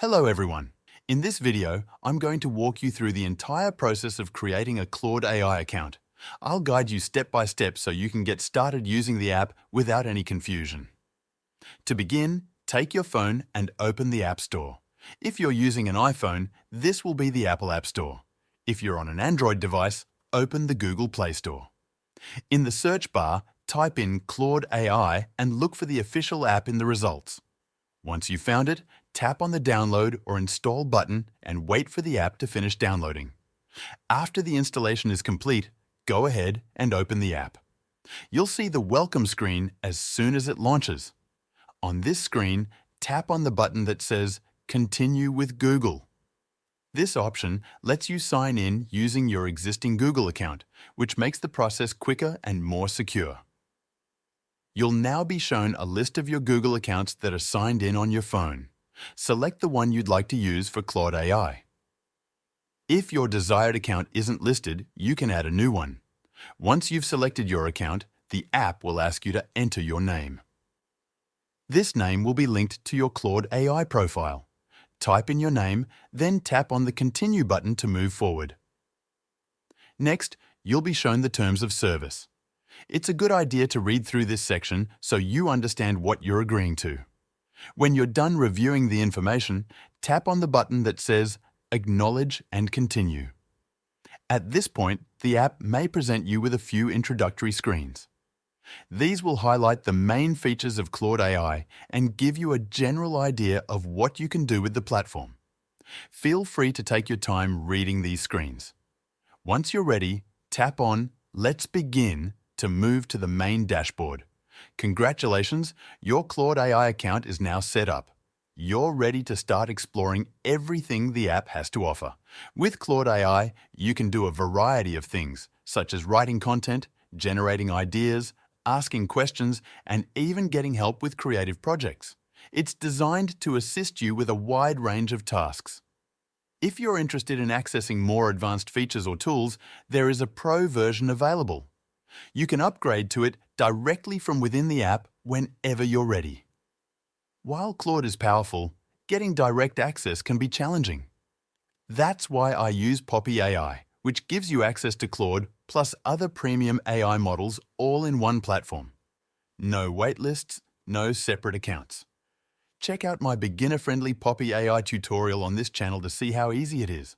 Hello everyone. In this video, I'm going to walk you through the entire process of creating a Claude AI account. I'll guide you step by step so you can get started using the app without any confusion. To begin, take your phone and open the App Store. If you're using an iPhone, this will be the Apple App Store. If you're on an Android device, open the Google Play Store. In the search bar, type in Claude AI and look for the official app in the results. Once you've found it, tap on the download or install button and wait for the app to finish downloading. After the installation is complete, go ahead and open the app. You'll see the welcome screen as soon as it launches. On this screen, tap on the button that says Continue with Google. This option lets you sign in using your existing Google account, which makes the process quicker and more secure. You'll now be shown a list of your Google accounts that are signed in on your phone. Select the one you'd like to use for Claude AI. If your desired account isn't listed, you can add a new one. Once you've selected your account, the app will ask you to enter your name. This name will be linked to your Claude AI profile. Type in your name, then tap on the Continue button to move forward. Next, you'll be shown the terms of service. It's a good idea to read through this section so you understand what you're agreeing to. When you're done reviewing the information, tap on the button that says Acknowledge and Continue. At this point, the app may present you with a few introductory screens. These will highlight the main features of Claude AI and give you a general idea of what you can do with the platform. Feel free to take your time reading these screens. Once you're ready, tap on Let's Begin to move to the main dashboard. Congratulations, your Claude AI account is now set up. You're ready to start exploring everything the app has to offer. With Claude AI, you can do a variety of things, such as writing content, generating ideas, asking questions, and even getting help with creative projects. It's designed to assist you with a wide range of tasks. If you're interested in accessing more advanced features or tools, there is a pro version available. You can upgrade to it directly from within the app whenever you're ready. While Claude is powerful, getting direct access can be challenging. That's why I use Poppy AI, which gives you access to Claude plus other premium AI models all in one platform. No waitlists, no separate accounts. Check out my beginner-friendly Poppy AI tutorial on this channel to see how easy it is.